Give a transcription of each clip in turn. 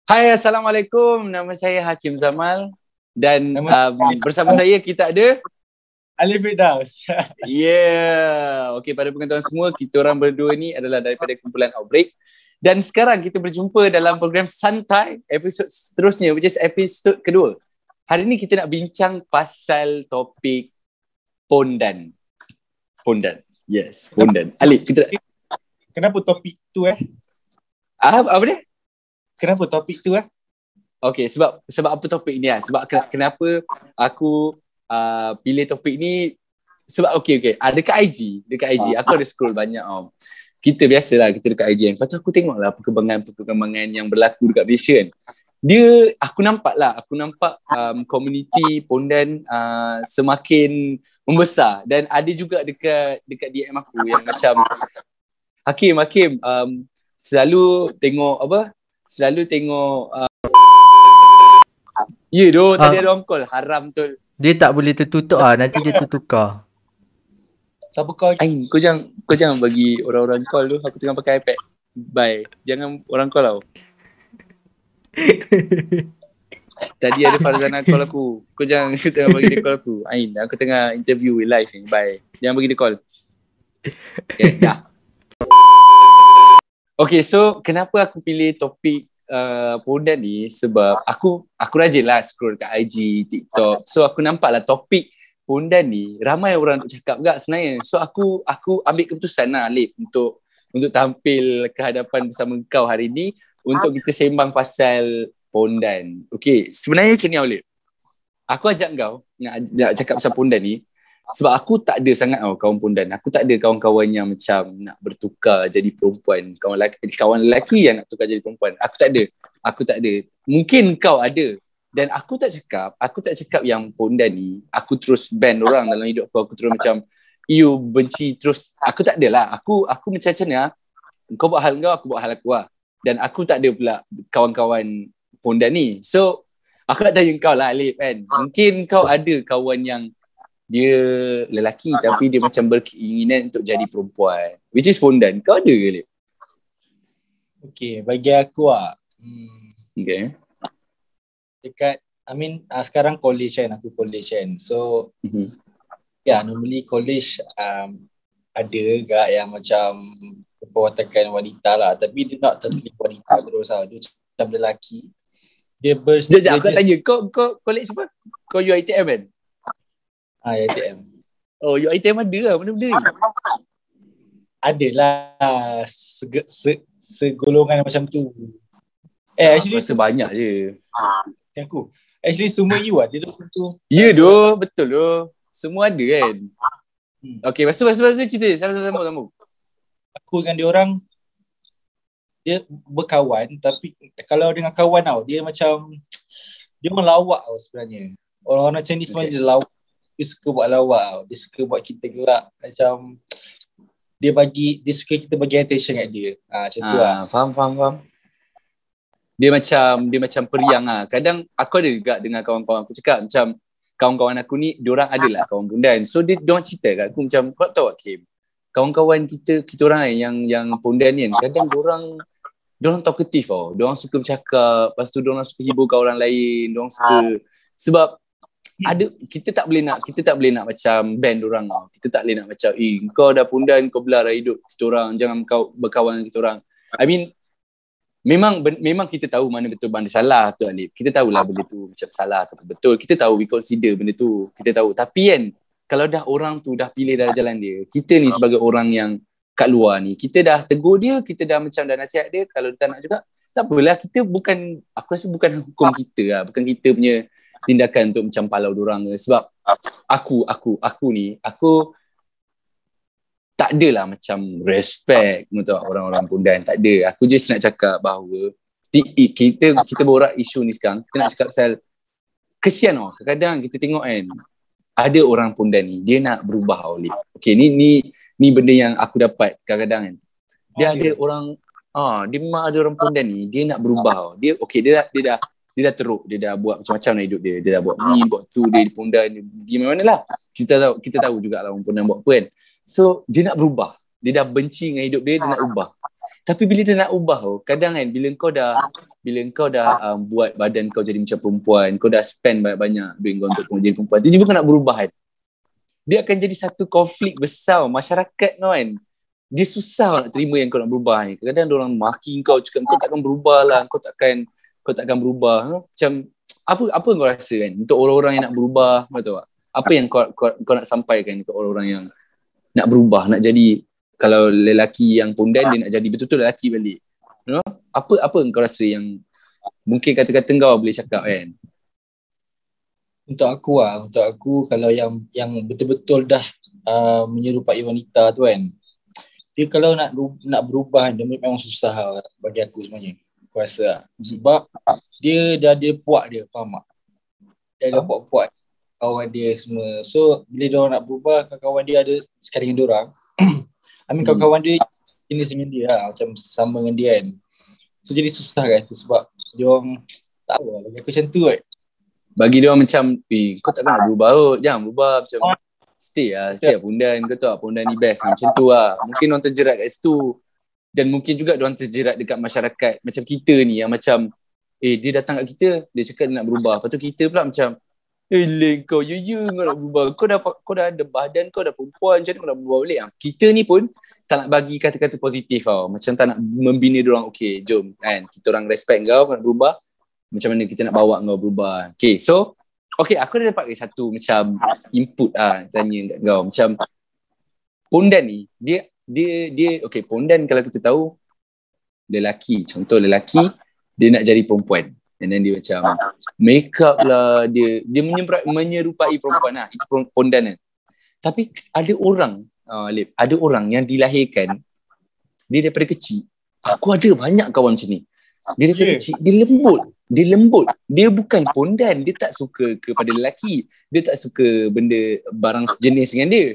Hai, Assalamualaikum. Nama saya Hakim Zamal dan bersama Nama saya kita ada Alif Firdaus. Okey, pada pengetahuan semua, kita orang berdua ni adalah daripada kumpulan Outbreak. Dan sekarang kita berjumpa dalam program Santai, episod seterusnya, which is episod kedua. Hari ni kita nak bincang pasal topik pondan. Pondan. Yes, pondan. Alif, kita Kenapa topik tu apa dia? Kenapa topik tu Okay, sebab apa topik ni Sebab kenapa aku pilih topik ni. Sebab okay. Dekat IG aku ada scroll banyak kita biasalah, kita dekat IG. Lepas tu aku tengoklah perkembangan yang berlaku dekat Malaysia kan. Aku nampak community pondan semakin membesar. Dan ada juga dekat DM aku yang macam Hakim selalu tengok ya doh, tadi ada orang call haram tu. Dia tak boleh tertutup nanti dia tertukar. Siapa kau? Ain, kau jangan bagi orang-orang call tu. Aku tengah pakai iPad. Bye. Jangan orang call tau. Tadi ada Farzana call aku. Kau jangan tengah bagi dia call aku. Ain, aku tengah interview live ni. Bye. Jangan bagi dia call. Okay, dah. Okay, so kenapa aku pilih topik pondan ni? Sebab aku rajin lah scroll kat IG, TikTok. So aku nampak lah topik pondan ni ramai orang nak cakap juga sebenarnya. So aku ambil keputusan lah Alip untuk tampil ke hadapan bersama kau hari ni untuk kita sembang pasal pondan. Okay, sebenarnya macam ni Alip. Aku ajak kau nak cakap pasal pondan ni sebab aku tak ada sangat kawan pondan. Aku tak ada kawan-kawan yang macam nak bertukar jadi perempuan. Kawan lelaki yang nak tukar jadi perempuan. Aku tak ada. Mungkin kau ada. Dan aku tak cakap yang pondan ni aku terus ban orang dalam hidup aku. Aku terus macam you benci terus. Aku tak adalah. Aku macam ni kau buat hal kau, aku buat hal aku lah. Dan aku tak ada pula kawan-kawan pondan ni. So aku nak tanya kau lah Alif kan. Mungkin kau ada kawan yang dia lelaki tapi dia macam berkeinginan untuk jadi perempuan, which is pondan. Kau ada ke Alif? Okay, bagi aku Okay. dekat sekarang college kan, aku college kan. So normally college ada gak yang macam perwatakan wanita lah, tapi dia nak totally wanita terus lah. Dia macam lelaki. Sekejap, aku tanya kau college apa? Kau UiTM kan? UiTM. Oh, UiTM ada lah benda-benda ni. Adalah segolongan macam tu. Actually sebanyak je. Aku actually semua you ada tu. Ya doh, betul doh. Semua ada kan. Okay, lepas tu cerita sambung. Aku dengan dia orang, dia berkawan, tapi kalau dengan kawan dia macam dia melawak sebenarnya. Orang-orang macam ni sebenarnya dia lawak. Dia suka buat lawak Dia suka buat kita gerak. Macam dia suka kita bagi attention kat dia. Macam tu lah. Faham. Dia macam periang lah. Kadang aku ada juga dengan kawan-kawan aku cakap macam kawan-kawan aku ni, diorang adalah kawan pondan. So diorang cerita kat aku macam, kau tahu Hakim, kawan-kawan kita orang yang pondan ni kan, kadang diorang talkative diorang suka bercakap, lepas tu diorang suka hiburkan orang lain, diorang suka sebab kita tak boleh nak macam band diorang Kita tak boleh nak macam kau dah pondan, kau belah hidup kita orang, jangan kau berkawan dengan kita orang. I mean, memang kita tahu mana betul mana salah tu Alif. Kita tahulah benda tu macam salah atau betul. Kita tahu, we consider benda tu. Kita tahu. Tapi kan, kalau dah orang tu dah pilih dah jalan dia, kita ni sebagai orang yang kat luar ni, kita dah tegur dia, kita dah macam dah nasihat dia. Kalau dia tak nak juga, tak apalah. Aku rasa bukan hukum kita lah. Bukan kita punya tindakan untuk macam palau diorang. Sebab aku ni tak adalah macam respect untuk orang-orang pondan, tak ada. Aku just nak cakap bahawa kita borak isu ni sekarang, kita nak cakap pasal kesian kadang-kadang kita tengok kan, ada orang pondan ni dia nak berubah Oleh. Okay, ni benda yang aku dapat kadang-kadang kan. Dia ada orang dia memang ada orang pondan ni dia nak berubah. Dia dah teruk, dia dah buat macam-macam dalam hidup dia. Dia dah buat ni, buat tu, dia pondan, dia pergi mana lah. Kita tahu jugalah orang pondan buat apa kan. So, dia nak berubah. Dia dah benci dengan hidup dia nak ubah. Tapi bila dia nak ubah kadang kan bila kau dah buat badan kau jadi macam perempuan, kau dah spend banyak-banyak duit kau untuk jadi perempuan, tiba-tiba kau nak berubah kan. Dia akan jadi satu konflik besar masyarakat kau kan. Dia susah nak terima yang kau nak berubah ni. Kadang-kadang orang maki kau, cakap kau takkan berubah lah, kau takkan berubah. Macam apa kau rasa kan untuk orang-orang yang nak berubah, betul tak? Apa yang kau nak sampaikan untuk orang-orang yang nak berubah, nak jadi, kalau lelaki yang pondan dia nak jadi betul-betul lelaki balik. You know? Apa kau rasa yang mungkin kata-kata kau boleh cakap kan? Untuk aku kalau yang betul-betul dah menyerupai wanita tu kan, dia kalau nak berubah dia memang susah bagi aku sebenarnya. Aku rasa sebab dia dah ada puak dia, faham tak? Dia ada puak-puak kawan dia semua. So bila dia orang nak berubah, kawan dia ada sekali dengan dia orang. Kawan-kawan dia jenis dengan dia lah, macam sama dengan dia kan. So jadi susah kan tu sebab dia orang tak tahu lah, bagi aku macam tu kan. Bagi dia orang macam, kau takkan nak berubah kot, jangan berubah, macam stay lah pondan, kau tahu pondan ni best lah. Macam tu lah. Mungkin orang terjerat kat situ. Dan mungkin juga dia orang terjerat dekat masyarakat macam kita ni yang macam dia datang kat kita, dia cakap dia nak berubah. Lepas tu kita pula macam kau kau nak berubah, kau dah ada badan, kau dah perempuan, macam mana kau nak berubah balik. Kita ni pun tak nak bagi kata-kata positif tau. Macam tak nak membina diorang, okay jom kan, kita orang respect kau nak berubah, macam mana kita nak bawa kau berubah. Okay, so aku dah dapat satu macam input tanya kat kau. Macam pondan ni, dia okay, pondan kalau kita tahu lelaki, contoh lelaki dia nak jadi perempuan, and then dia macam make up lah, dia menyerupai perempuan lah, itu pondan kan. Tapi ada orang ada orang yang dilahirkan dia daripada kecil, aku ada banyak kawan macam ni, dia daripada kecil dia lembut, dia bukan pondan, dia tak suka kepada lelaki, dia tak suka benda barang sejenis dengan dia,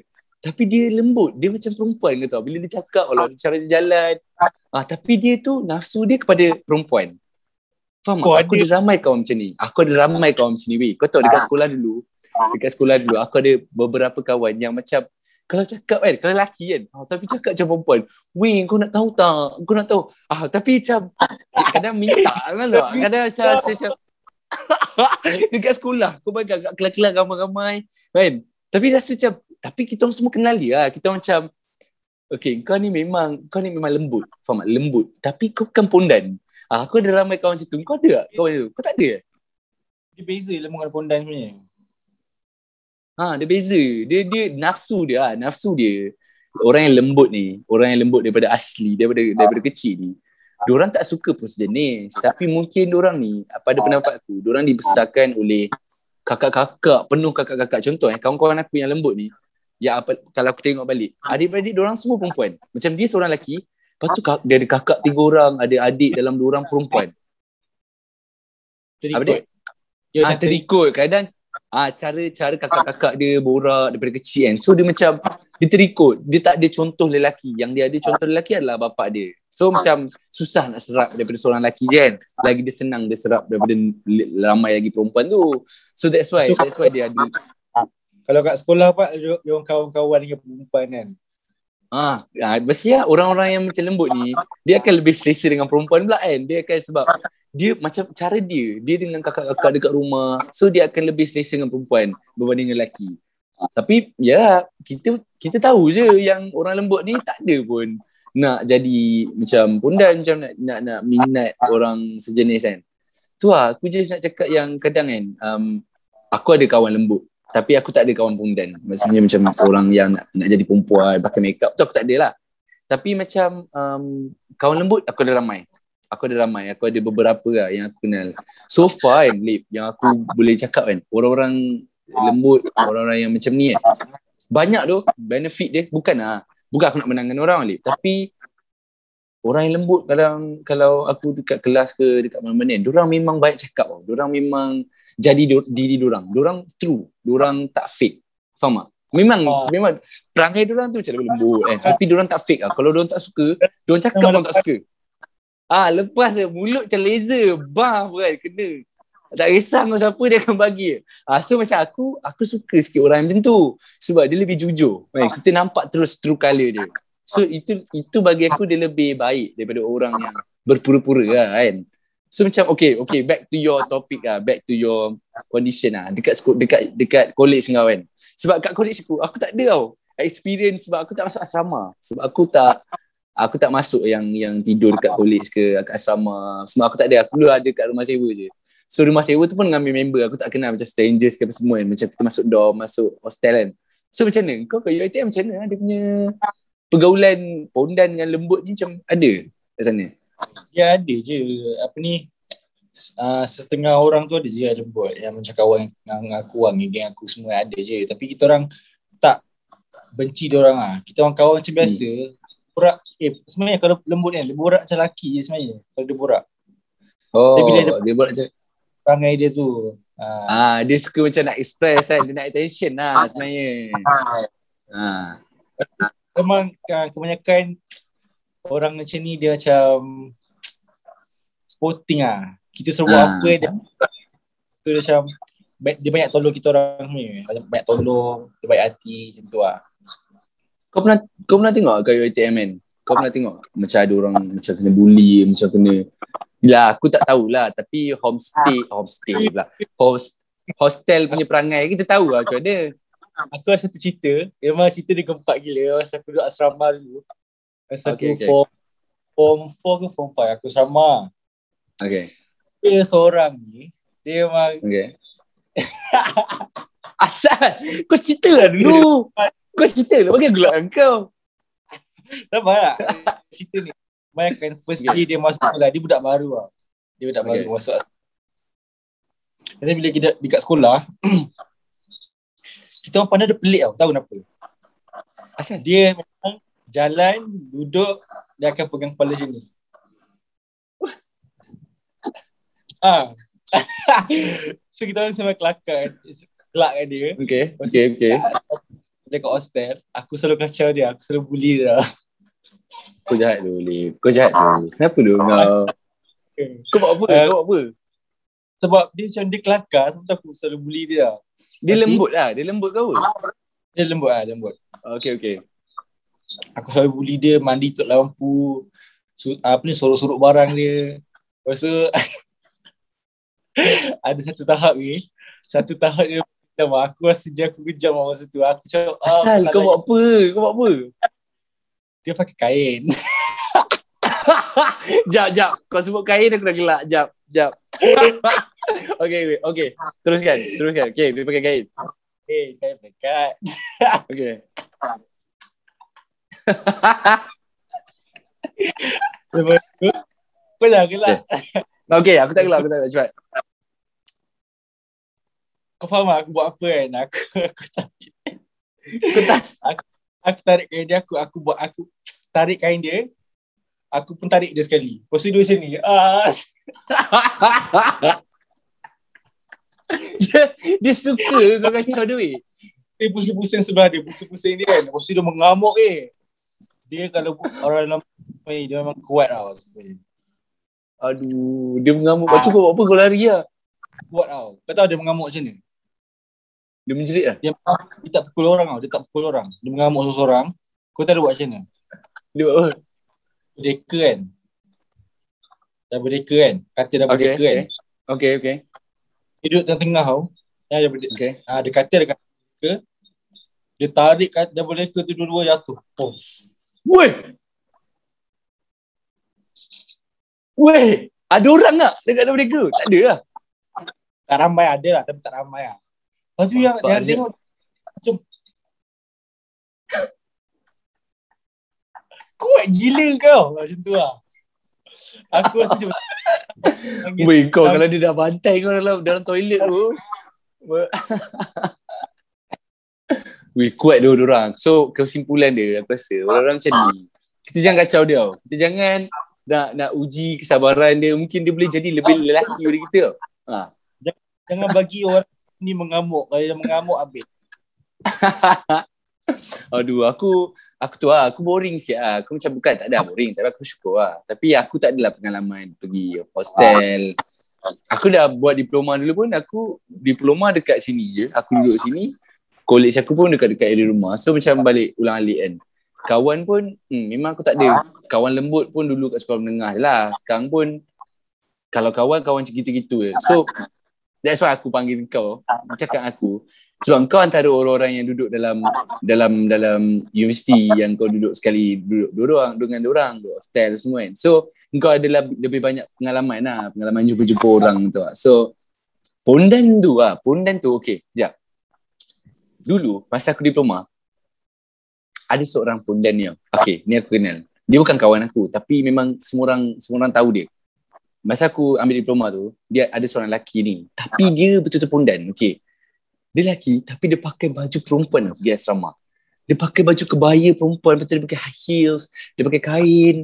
tapi dia lembut, dia macam perempuan, kau tahu, bila dia cakap cara dia jalan, tapi dia tu nafsu dia kepada perempuan. Faham tak? Aku ada ramai kawan macam ni. Kau tahu dekat sekolah dulu aku ada beberapa kawan yang macam kalau cakap kan, kalau lelaki kan, tapi cakap macam perempuan. Kau nak tahu tak? Kau nak tahu. Tapi macam kadang minta kan tak? Kadang macam rasa macam dekat sekolah kau bagi kat kelas-kelas ramai-ramai kan. Tapi rasa macam, tapi kita orang semua kenal dia lah. Kita macam okay, kau ni memang lembut. Faham tak? Lembut. Tapi kau bukan pondan. Aku ada ramai kawan macam tu. Kau ada tak kawan tu? Kau tak ada? Dia beza lembut dengan pondan sebenarnya. Dia beza. Dia nafsu dia. Orang yang lembut ni, orang yang lembut daripada asli, daripada kecil ni, diorang tak suka pun sejenis. Tapi mungkin diorang ni, pada pendapat aku, diorang dibesarkan oleh kakak-kakak, penuh kakak-kakak. Contoh kawan-kawan aku yang lembut ni, kalau aku tengok balik, adik-beradik diorang semua perempuan. Macam dia seorang lelaki, lepas tu dia ada kakak 3 orang, ada adik dalam 2 orang perempuan. Terikut. Terikut. Kadang cara kakak-kakak dia borak daripada kecil kan. So dia macam dia terikut. Dia tak ada contoh lelaki. Yang dia ada contoh lelaki adalah bapak dia. So macam susah nak serap daripada seorang lelaki kan. Lagi dia senang dia serap daripada ramai lagi perempuan tu. So that's why dia ada. Kalau kat sekolah Pak, dia orang kawan-kawan dengan perempuan kan. Biasanya orang-orang yang macam lembut ni, dia akan lebih selesa dengan perempuan pula kan. Dia akan, sebab dia macam cara dia dengan kakak-kakak dekat rumah, so dia akan lebih selesa dengan perempuan berbanding dengan lelaki. Tapi ya, kita tahu je yang orang lembut ni tak ada pun nak jadi macam pondan, macam nak minat orang sejenis kan. Tu lah, aku just nak cakap yang kadang kan, aku ada kawan lembut tapi aku tak ada kawan pondan. Maksudnya macam orang yang nak jadi perempuan, pakai makeup tu aku tak ada lah. Tapi macam kawan lembut aku ada ramai. Aku ada beberapa lah yang aku kenal. So far kan, Lip, yang aku boleh cakap kan, orang-orang lembut, orang-orang yang macam ni kan, banyak tu benefit dia. Bukan aku nak menangkan orang, Lip, tapi orang yang lembut kadang kalau aku dekat kelas ke dekat mana-mana, diorang memang banyak cakap. Diorang memang jadi diri diorang true, diorang tak fake. Faham tak? Memang perangai diorang tu macam lembut kan, tapi diorang tak fake lah. Kalau diorang tak suka, diorang cakap diorang tak suka. Lepas mulut macam laser, buff kan, kena. Tak kisah dengan siapa, dia akan bagi. So macam aku suka sikit orang macam tu, sebab dia lebih jujur kan? Kita nampak terus true colour dia. So itu bagi aku dia lebih baik daripada orang yang berpura-pura lah kan. So macam okay, back to your topic lah, back to your condition lah, dekat college kau kan. Sebab kat college aku tak ada tau experience, sebab aku tak masuk asrama. Sebab aku tak masuk yang tidur dekat college ke kat asrama. Semua aku tak ada. Aku dulu ada kat rumah sewa je. So rumah sewa tu pun dengan member aku tak kenal, macam strangers ke apa semua kan. Macam kita masuk dorm, masuk hostel kan. So macam mana? Kau kat UiTM macam mana? Dia punya pergaulan pondan yang lembut ni macam ada kat sana? Ya ada je. Setengah orang tu ada je yang lembut. Yang macam kawan dengan aku, geng aku semua ada je. Tapi kita orang tak benci diorang lah. Kita orang kawan macam biasa. Borak. Sebenarnya kalau lembut kan, dia borak macam lelaki je sebenarnya. Kalau dia borak. Oh, dia borak macam perangai dia tu. Dia suka macam nak express kan. Dia nak attention lah sebenarnya. Memang kebanyakan orang macam ni dia macam sporting lah. Kita suruh buat apa dia macam dia banyak tolong kita orang ni. Banyak tolong, dia baik hati macam tu lah. Kau pernah tengok kat UiTM kan? Kau pernah tengok macam ada orang macam kena bully, macam kena aku tak tahulah, tapi homestay pula. Hostel punya perangai kita tahu lah macam mana. Aku ada satu cerita, memang cerita dia gempak gila masa aku duduk asrama dulu. Masa aku form 4 ke form 5 aku asrama. Okay. Dia seorang ni, dia memang asal kau cerita lah dulu. Kau cerita lah, bagi gelak kau. Tak banyak cerita ni. Bayangkan first day dia masuk sekolah, dia budak baru lah. Dia budak baru masuk. Nanti bila kita dekat sekolah, kita orang pandang dia pelik tau. Tahu kenapa? Asal? Dia memang jalan, duduk, dia akan pegang kepala macam ni. So kita orang sama kelak kan dia. Okay. Dia kat hostel, aku selalu kacau dia, aku selalu bully dia. Kau jahat dulu, Lip. Kenapa dulu kau? Kau buat apa? Sebab dia macam dia kelakar, sebab tu aku selalu bully dia. Dia lembut lah, dia lembut kau. Dia lembut. Okay. Aku selalu bully dia, mandi tutup lampu, sorok-sorok barang dia. Lepas tu ada satu tahap dia kejam. Aku rasa dia aku kejam masa tu. Aku cakap, asal kau buat apa? Dia pakai kain. Jap. Kau sebut kain aku dah gelak. Jap. Okay. Teruskan. Okay, dia pakai kain. Kain pekat. Okay. Lepas tu, kau dah gelak. Okay, aku tak gelak. Cepat. Kau faham tak aku buat apa kan? Aku tarik kain dia, aku tarik kain dia. Aku pun tarik dia sekali. Lepas tu dia macam ni. Dia suka kau kacau duit. Dia pusing-pusing sebelah dia. Pusing-pusing dia kan. Lepas tu dia mengamuk Dia kalau orang dalam dia memang kuat tau sebenarnya. Aduh, dia mengamuk. Lepas tu kau buat apa? Kau lari lah. Kuat tau. Kau tahu dia mengamuk macam ni? Dia menjerit lah? Dia tak pukul orang tau. Dia tak pukul orang. Dia mengamuk seseorang. Kau tahu dia buat macam mana? Dia buat apa? Berdeka kan? Dah berdeka kan? Katil dah berdeka kan? Okay. Dia duduk tengah-tengah tau. Dia berdeka. Okay. Dia katil berdeka. Dia tarik dah berdeka tu dua-dua jatuh. Weh, ada orang tak dekat dah berdeka? Tak ada lah. Tak ramai ada lah, tapi tak ramai lah. Lepas tu yang tengok macam kuat gila kau macam tu lah. Aku rasa macam weh, kau kalau dia dah bantai kau dalam toilet tu. Weh, kuat dia orang. So kesimpulan dia aku rasa orang-orang macam ni kita jangan kacau dia tau. Kita jangan nak uji kesabaran dia. Mungkin dia boleh jadi lebih lelaki dari kita tau. Jangan bagi orang ni mengamuk. Kalau dia mengamuk habis. Aduh, aku boring sikit lah. Aku macam bukan tak ada boring, tapi aku syukur lah. Tapi aku tak adalah pengalaman pergi hostel. Aku dah buat diploma dulu pun, aku diploma dekat sini je. Aku duduk sini. College aku pun dekat-dekat area rumah. So macam balik ulang alik kan. Kawan pun memang aku tak ada. Kawan lembut pun dulu kat sekolah menengah je lah. Sekarang pun kalau kawan macam gitu-gitu je. So that's why aku panggil kau, cakap aku. Sebab kau antara orang-orang yang duduk dalam universiti yang kau duduk sekali duduk dengan diorang, duduk hostel semua kan. So kau ada lebih banyak pengalaman lah, pengalaman jumpa-jumpa orang tu lah. So pondan tu okey, sekejap. Dulu masa aku diploma ada seorang pondan ni. Okey, ni aku kenal. Dia bukan kawan aku tapi memang semua orang tahu dia. Masa aku ambil diploma tu, dia ada seorang lelaki ni. Tapi dia betul-betul pondan. Okay. Dia lelaki, tapi dia pakai baju perempuan tau, pergi asrama. Dia pakai baju kebaya perempuan, lepas tu dia pakai high heels, dia pakai kain,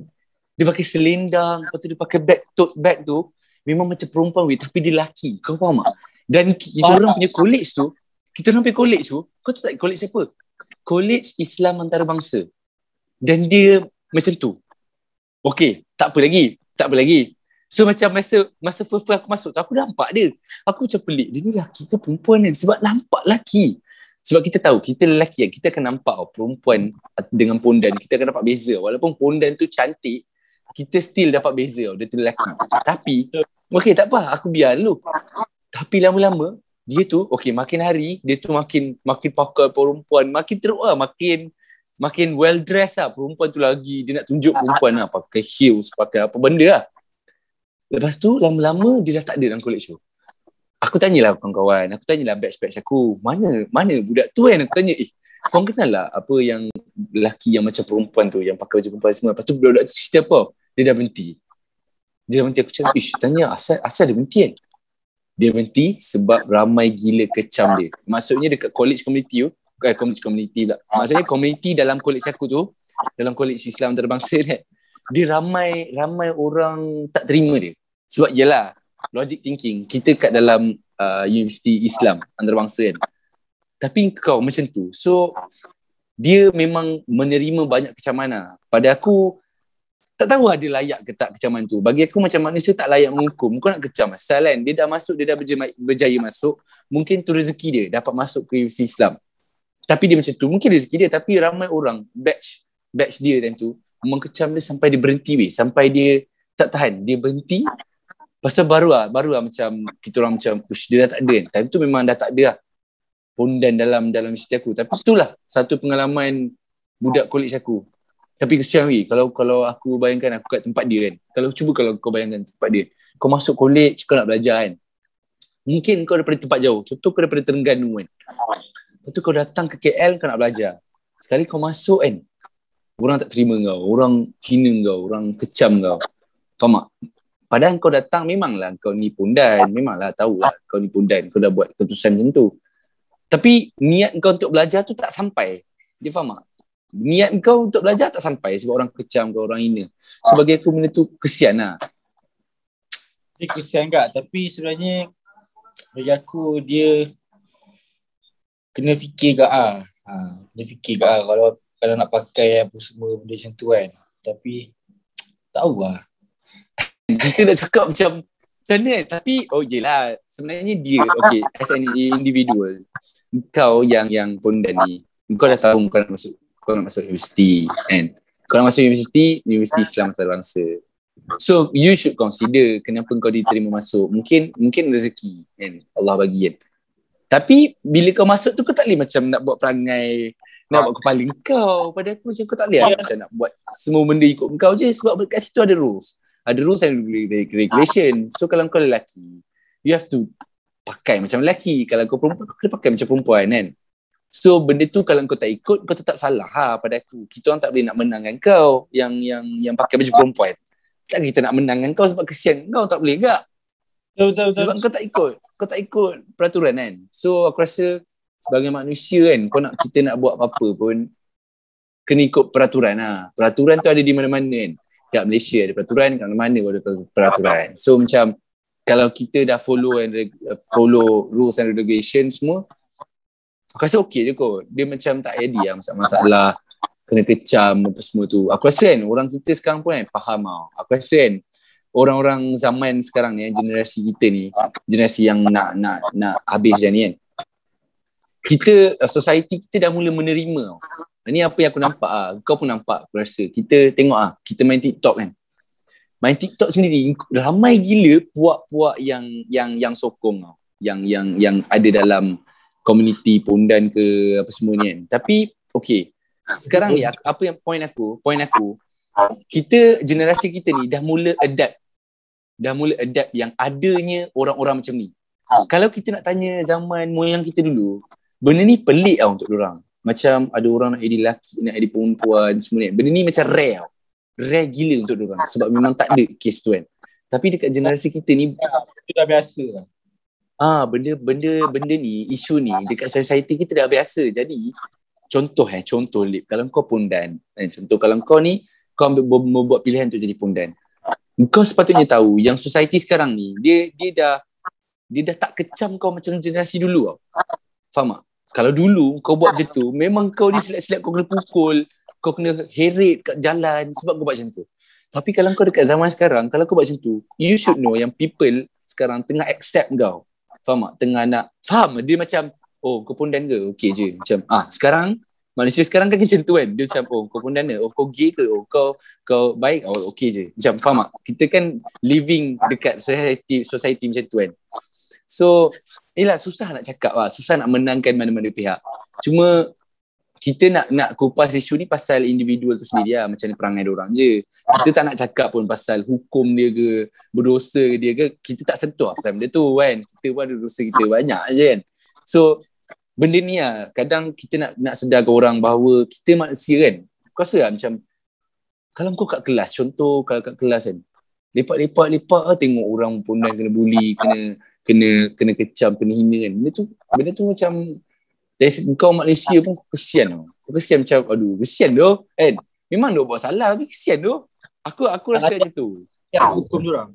dia pakai selendang, lepas tu dia pakai tote bag tu. Memang macam perempuan tapi dia lelaki. Kau faham tak? Dan kita orang punya college tu, kau tahu tak college siapa? College Islam Antarabangsa. Dan dia macam tu. Okay, tak apa lagi. So macam masa first aku masuk tu, aku nampak dia. Aku macam pelik, dia ni lelaki ke perempuan kan? Sebab nampak lelaki. Sebab kita tahu, kita lelaki kan, kita akan nampak perempuan dengan pondan, kita akan dapat beza. Walaupun pondan tu cantik, kita still dapat beza. Dia tu lelaki. Tapi, okay tak apa, aku biar dulu. Tapi lama-lama, dia tu, okay makin hari, dia tu makin pakai perempuan, makin teruk lah, makin well dressed lah. Perempuan tu lagi, dia nak tunjuk perempuan lah, pakai heels, pakai apa benda lah. Lepas tu lama-lama dia dah tak ada dalam college tu. Aku tanyalah kawan-kawan, aku tanyalah batch-batch aku, mana budak tu kan? Aku tanya, kau kenal lah apa yang lelaki yang macam perempuan tu, yang pakai baju perempuan semua. Lepas tu budak-budak tu cerita apa? Dia dah berhenti. Aku cakap, tanya asal dia berhenti kan? Dia berhenti sebab ramai gila kecam dia. Maksudnya dekat college community tu, community pula. Maksudnya community dalam college aku tu, dalam college Islam Antarabangsa kan, dia ramai orang tak terima dia. Sebab yelah, logic thinking, kita kat dalam universiti Islam Antarabangsa kan. Tapi kau macam tu. So, dia memang menerima banyak kecaman lah. Pada aku, tak tahu ada layak ke tak kecaman tu. Bagi aku macam manusia tak layak menghukum. Kau nak kecam asal kan. Dia dah masuk, dia dah berjaya masuk. Mungkin tu rezeki dia, dapat masuk ke universiti Islam. Tapi dia macam tu. Mungkin rezeki dia, tapi ramai orang, batch dia dan tu, mengkecam dia sampai dia berhenti sampai dia tak tahan, dia berhenti. Pasal baru lah macam kita orang macam dia dah tak ada kan. Time tu memang dah tak ada lah pondan dalam universiti aku. Tapi itulah satu pengalaman budak college aku. Tapi kesian kalau aku bayangkan aku kat tempat dia kan. Kalau kau bayangkan tempat dia, kau masuk college, kau nak belajar kan, mungkin kau daripada tempat jauh, contoh kau daripada Terengganu kan, lepas tu kau datang ke KL, kau nak belajar. Sekali kau masuk kan, orang tak terima kau, orang hina kau, orang kecam kau. Faham tak? Padahal kau datang, memanglah kau ni pondan, memanglah tahulah kau ni pondan, kau dah buat keputusan macam tu. Tapi niat kau untuk belajar tu tak sampai. Dia faham tak? Niat kau untuk belajar tak sampai sebab orang kecam kau, orang hina. So bagi aku benda tu kesian lah. Dia kesian tak? Tapi sebenarnya bagi aku dia kena fikir tak lah. Kena fikir tak lah kalau nak pakai apa semua benda macam tu kan. Tapi tahulah. Kita nak cakap macam mana tapi yelah, sebenarnya dia okay, as an individual, kau yang pondan ni, kau dah tahu kau nak masuk universiti kan. Kau nak masuk universiti Islam Antarabangsa. So you should consider kenapa kau diterima masuk. Mungkin rezeki kan, Allah bagi kan. Tapi bila kau masuk tu, kau tak boleh macam nak buat perangai, nak buat kepala kau. Pada aku macam kau tak boleh macam nak buat semua benda ikut kau je. Sebab kat situ ada rules. Ada rules and regulation. So kalau kau lelaki, you have to pakai macam lelaki. Kalau kau perempuan, kau kena pakai macam perempuan kan. So benda tu kalau kau tak ikut, kau tetap salah pada aku. Kita orang tak boleh nak menangkan kau yang pakai baju perempuan. Tak kita nak menangkan kau sebab kesian kau, tak boleh tak? Betul. Sebab kau tak ikut peraturan kan. So aku rasa sebagai manusia kan, kita nak buat apa-apa pun kena ikut peraturan lah. Peraturan tu ada di mana-mana kan. Kat Malaysia ada peraturan, kat mana-mana ada peraturan. So macam kalau kita dah follow rules and regulation semua, aku rasa okey je kot. Dia macam tak ada masalah kena kecam apa semua tu. Aku rasa kan orang kita sekarang pun kan faham tau. Aku rasa kan orang-orang zaman sekarang ni, generasi kita ni, generasi yang nak habis dah ni kan, kita, society kita dah mula menerima tau. Ni apa yang aku nampak kau pun nampak aku rasa. Kita tengok kita main TikTok kan. Main TikTok sendiri ramai gila puak-puak yang sokong yang ada dalam komuniti pondan ke apa semua ni kan. Tapi okay, sekarang ni apa yang point aku kita generasi kita ni dah mula adapt yang adanya orang-orang macam ni. Kalau kita nak tanya zaman moyang kita dulu, benda ni pelik untuk diorang. Macam ada orang nak jadi lelaki, nak jadi perempuan semua ni. Benda ni macam rare gila untuk diorang sebab memang tak ada kes tu kan. Tapi dekat generasi kita ni itu dah biasa lah. Benda ni, isu ni dekat society kita dah biasa. Jadi contoh Lip, kalau kau pondan, contoh kalau kau ni kau buat pilihan untuk jadi pondan, kau sepatutnya tahu yang society sekarang ni dia dah tak kecam kau macam generasi dulu tau. Faham tak? Kalau dulu kau buat macam tu, memang kau disilap-silap, kau kena pukul, kau kena heret kat jalan sebab kau buat macam tu. Tapi kalau kau dekat zaman sekarang, kalau kau buat macam tu, you should know yang people sekarang tengah accept kau. Faham tak? Tengah nak faham, dia macam kau pondan ke? Okey je. Macam sekarang manusia sekarang kan macam tu kan. Dia macam kau pondan ke? Kau gay ke? Kau baik? Okey je. Macam faham tak? Kita kan living dekat society macam tu kan. So susah nak cakap susah nak menangkan mana-mana pihak. Cuma kita nak kupas isu ni pasal individual tu sendiri macam mana perangai diorang je. Kita tak nak cakap pun pasal hukum dia ke, berdosa dia ke, kita tak sentuh pasal benda tu kan. Kita pun ada dosa kita banyak je kan. So benda ni kadang kita nak sedarkan orang bahawa kita manusia kan. Kau rasa macam kalau kau kat kelas, contoh kalau kat kelas kan, lepak tengok orang pondan kena bully, kena kecam, kena hina kan. Benda tu macam dari kau manusia pun kesian tau. Kau kesian macam kesian tu kan. Memang dia buat salah tapi kesian tu. Aku rasa macam tu. Ya, hukum diorang.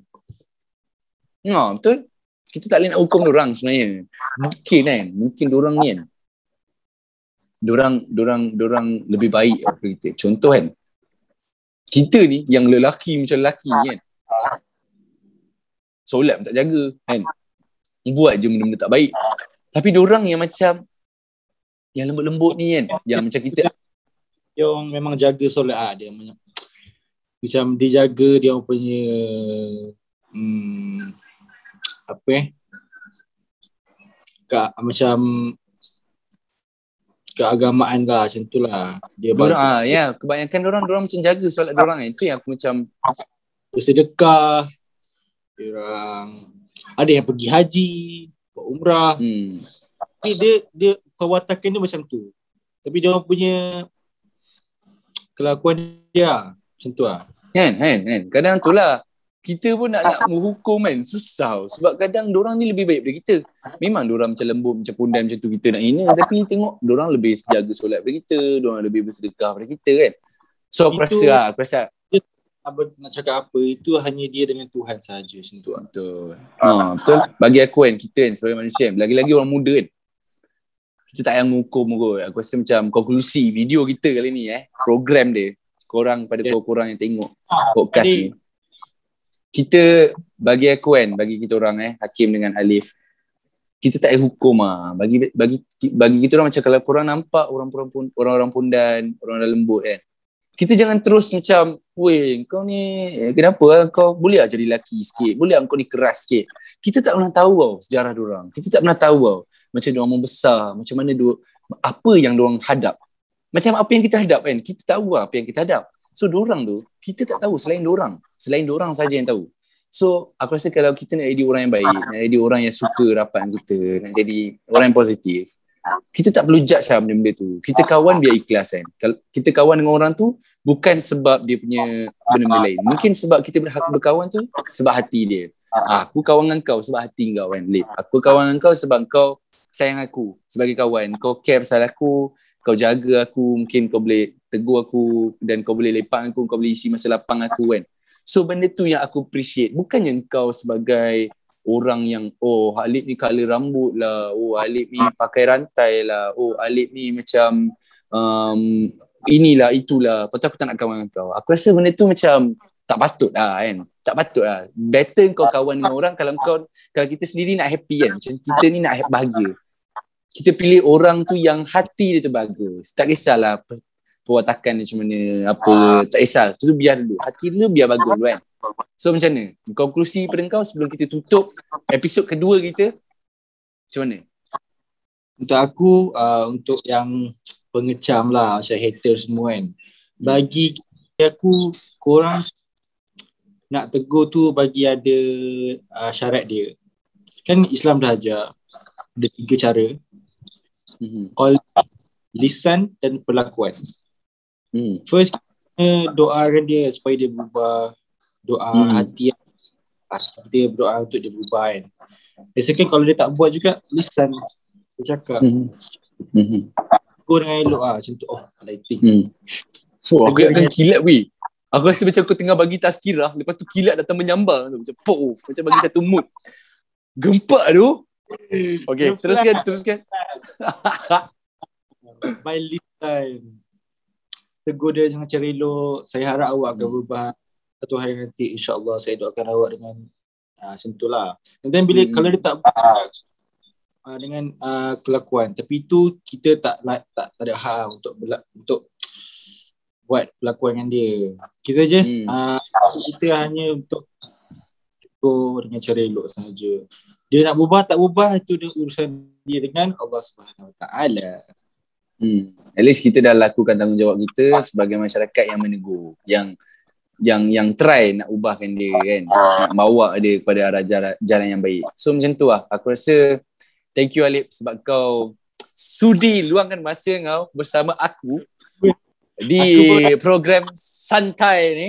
Betul. Kita tak boleh nak hukum diorang sebenarnya. Mungkin diorang ni kan. Diorang lebih baik daripada kita. Contoh kan. Kita ni yang lelaki macam lelaki ni kan. Solat pun tak jaga kan. Buat je benda-benda tak baik. Tapi diorang yang macam yang lembut-lembut ni kan, yang macam kita dia orang memang jaga solat dia macam dia jaga dia punya macam keagamaan lah macam tu lah dia kebanyakan diorang macam jaga solat diorang kan. Itu yang aku macam bersedekah, diorang ada yang pergi haji, buat umrah. Tapi dia perwatakan dia macam tu. Tapi dia orang punya kelakuan dia macam tu lah. Kan. Kadang tu lah. Kita pun nak menghukum kan. Susah. Sebab kadang diorang ni lebih baik daripada kita. Memang diorang macam lembut, macam pondan macam tu kita nak hina. Tapi tengok diorang lebih jaga solat daripada kita. Diorang lebih bersedekah daripada kita kan. So aku rasa nak cakap apa, itu hanya dia dengan Tuhan sahaja macam tu. Betul. Bagi aku kan, kita kan sebagai manusia kan, lagi-lagi orang muda kan, kita tak payah mengukum kot. Aku rasa macam konklusi video kita kali ni program dia, korang yang tengok podcast ni, kita bagi aku kan, bagi kita orang Hakim dengan Alif, kita tak payah hukum bagi kita orang macam kalau korang nampak orang-orang pondan, orang lembut kan, kita jangan terus macam, kau ni kenapa kau boleh tak jadi lelaki sikit, boleh tak kau ni keras sikit. Kita tak pernah tahu sejarah diorang. Kita tak pernah tahu macam diorang membesar, macam mana apa yang diorang hadap, macam apa yang kita hadap kan. Kita tahu apa yang kita hadap. So diorang tu kita tak tahu selain diorang saja yang tahu. So aku rasa kalau kita nak jadi orang yang baik, nak jadi orang yang suka rapat dengan kita, nak jadi orang yang positif, kita tak perlu judge benda-benda tu. Kita kawan biar ikhlas kan. Kalau kita kawan dengan orang tu bukan sebab dia punya benda-benda lain. Mungkin sebab kita berkawan tu sebab hati dia. Aku kawan dengan kau sebab hati kau kan, Lip. Aku kawan dengan kau sebab kau sayang aku sebagai kawan. Kau care pasal aku, kau jaga aku, mungkin kau boleh tegur aku dan kau boleh lepak aku, kau boleh isi masa lapang aku kan. So benda tu yang aku appreciate. Bukannya kau sebagai orang yang Alip ni colour rambut lah, Alip ni pakai rantai lah, Alip ni macam inilah itulah, lepas tu aku tak nak kawan dengan kau. Aku rasa benda tu macam tak patut lah kan. Tak patut lah. Better kau kawan dengan orang kalau kita sendiri nak happy kan. Macam kita ni nak bahagia, kita pilih orang tu yang hati dia tu bagus. Tak kisahlah perwatakan dia macam mana, apa, tak kisah. Tu biar dulu. Hati dulu biar bagus dulu kan. So macam mana? Konklusi pada kau sebelum kita tutup episod kedua kita, macam mana? Untuk aku, untuk yang pengecam lah, macam hater semua kan. Bagi aku, korang nak tegur tu bagi ada syarat dia. Kan Islam dah ajar ada 3 cara. Qalb, lisan dan perlakuan. First, kita doakan dia supaya dia berubah. Doa hati kita berdoa untuk dia berubah kan. Dan second, kalau dia tak buat juga, lisan dia cakap. Go dengan elok lah macam tu. Lighting. Aku akan kilat weh. Aku rasa macam aku tengah bagi tazkirah, lepas tu kilat datang menyambar tu. Macam pof, macam bagi satu mood. Gempak tu. Okay, teruskan. By lisan. Tegur dia jangan cara elok. Saya harap awak akan berubah. Satu hari nanti insyaAllah saya doakan awak dengan macam tu lah. Dan bila kalau dia tak buat dengan kelakuan, tapi itu kita tak ada hak untuk buat kelakuan dengan dia. Kita just kita hanya untuk tegur dengan cara elok sahaja. Dia nak berubah tak berubah, itu urusan dia dengan Allah Subhanahu Wa Taala. At least kita dah lakukan tanggungjawab kita sebagai masyarakat yang menegur, yang try nak ubahkan dia kan, nak bawa dia kepada arah jalan yang baik. So macam tu lah. Aku rasa thank you Alip sebab kau sudi luangkan masa kau bersama aku di program santai ni.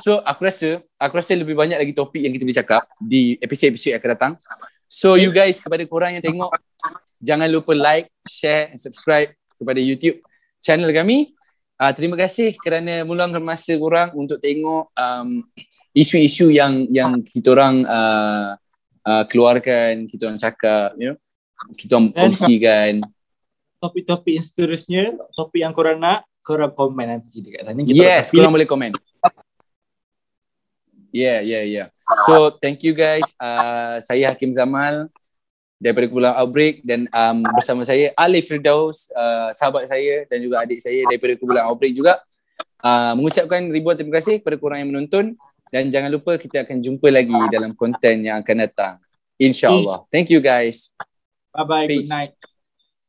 So aku rasa lebih banyak lagi topik yang kita boleh cakap di episod-episod yang akan datang. So you guys, kepada korang yang tengok, jangan lupa like, share and subscribe kepada YouTube channel kami. Terima kasih kerana meluangkan masa korang untuk tengok isu-isu yang kita orang keluarkan, kita orang cakap, kita orang kongsikan. Topik-topik yang seterusnya, topik yang korang nak, korang komen nanti dekat sana. Yes, korang boleh komen. Yeah. So thank you guys. Saya Hakim Zamal daripada Kumpulan Outbreak, dan bersama saya Alif Firdaus, sahabat saya dan juga adik saya daripada Kumpulan Outbreak juga. Mengucapkan ribuan terima kasih kepada korang yang menonton, dan jangan lupa kita akan jumpa lagi dalam konten yang akan datang, InsyaAllah. Thank you guys. Bye-bye. Peace. Good night.